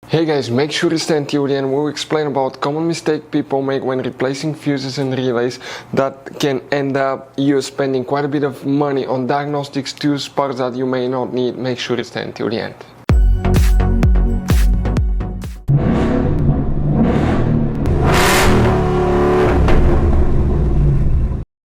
Hey guys, make sure to stay until the end. We'll explain about common mistake people make when replacing fuses and relays that can end up you spending quite a bit of money on diagnostics tools, parts that you may not need. Make sure to stay until the end.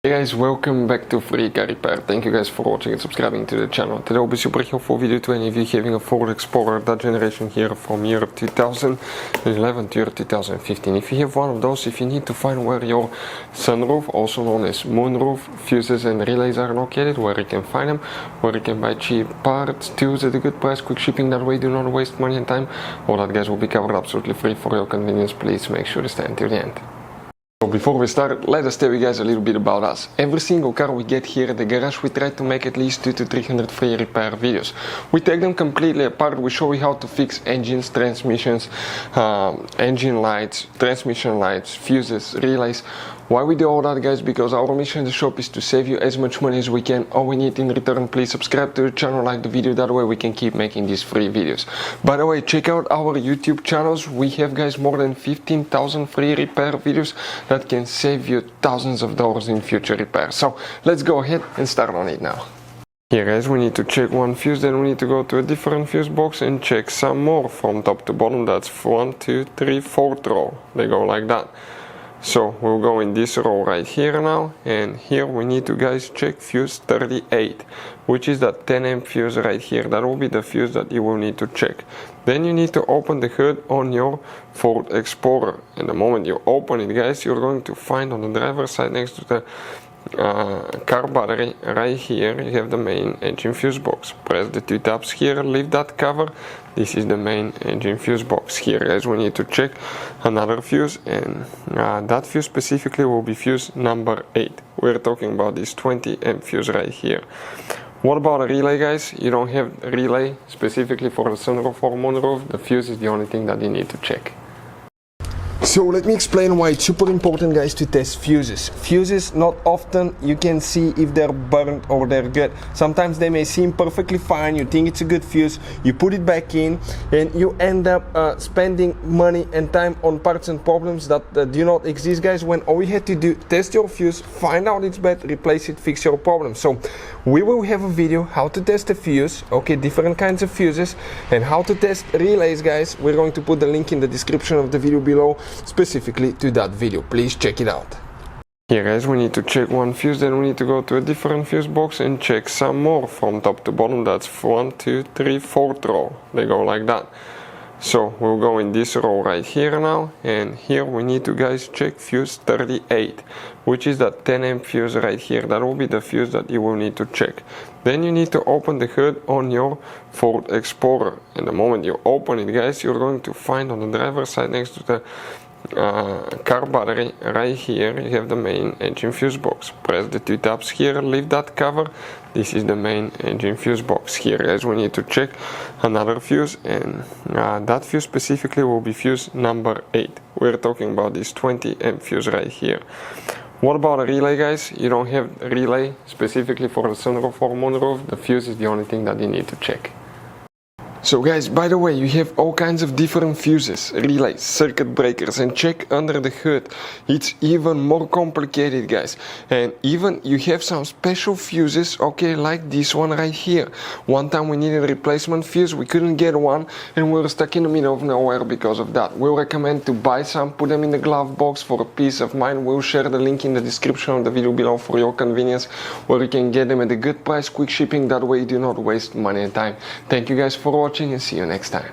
Hey guys, welcome back to Free Car Repair. Thank you guys for watching and subscribing to the channel. Today will be super helpful video to any of you having a Ford Explorer, that generation here from year 2011 to year 2015. If you have one of those, if you need to find where your sunroof, also known as moonroof, fuses and relays are located, where you can find them, where you can buy cheap parts, tools at a good price, quick shipping, that way do not waste money and time, all that guys will be covered absolutely free for your convenience. Please make sure to stay until the end. So before we start, let us tell you guys a little bit about us. Every single car we get here at the garage, we try to make at least 200 to 300 free repair videos. We take them completely apart. We show you how to fix engines, transmissions, engine lights, transmission lights, fuses, relays. Why we do all that, guys? Because our mission in the shop is to save you as much money as we can. All we need in return, please subscribe to the channel, like the video, that way we can keep making these free videos. By the way, check out our YouTube channels. We have, guys, more than 15,000 free repair videos that can save you thousands of dollars in future repairs. So let's go ahead and start on it now. Here, guys, we need to check one fuse, then we need to go to a different fuse box and check some more from top to bottom. That's 1, 2, 3, 4th row. They go like that. So we'll go in this row right here now, and here we need to, guys, check fuse 38, which is that 10 amp fuse right here. That will be the fuse that you will need to check. Then you need to open the hood on your Ford Explorer, and the moment you open it, guys, you're going to find on the driver's side next to the car battery right here, you have the main engine fuse box. Press the two tabs here, lift that cover. This is the main engine fuse box. Here, guys, we need to check another fuse, and that fuse specifically will be fuse number 8. We're talking about this 20 amp fuse right here. What about a relay, guys? You don't have a relay specifically for the sunroof or moonroof. The fuse is the only thing that you need to check. So let me explain why it's super important, guys, to test fuses. Fuses, not often you can see if they're burnt or they're good. Sometimes they may seem perfectly fine, you think it's a good fuse, you put it back in, and you end up spending money and time on parts and problems that do not exist, guys, when all you had to do, test your fuse, find out it's bad, replace it, fix your problem. So we will have a video how to test a fuse, okay, different kinds of fuses, and how to test relays, guys. We're going to put the link in the description of the video below, specifically to that video. Please check it out. Here, guys, we need to check one fuse, then we need to go to a different fuse box and check some more from top to bottom. That's 1, 2, 3, 4th row. They go like that. So we'll go in this row right here now, and here we need to, guys, check fuse 38, which is that 10 amp fuse right here. That will be the fuse that you will need to check. Then you need to open the hood on your Ford Explorer, and the moment you open it, guys, you're going to find on the driver's side next to the car battery right here, you have the main engine fuse box. Press the two tabs here, lift that cover. This is the main engine fuse box. Here, guys, we need to check another fuse, and that fuse specifically will be fuse number 8. We're talking about this 20 amp fuse right here. What about a relay, guys? You don't have a relay specifically for the sunroof or moonroof. The fuse is the only thing that you need to check. So, guys, by the way, you have all kinds of different fuses, relays, circuit breakers, and check under the hood. It's even more complicated, guys. And even you have some special fuses, okay, like this one right here. One time we needed a replacement fuse, we couldn't get one, and we were stuck in the middle of nowhere because of that. We'll recommend to buy some, put them in the glove box for a peace of mind. We'll share the link in the description of the video below for your convenience, where you can get them at a good price, quick shipping, that way you do not waste money and time. Thank you guys for watching, and see you next time.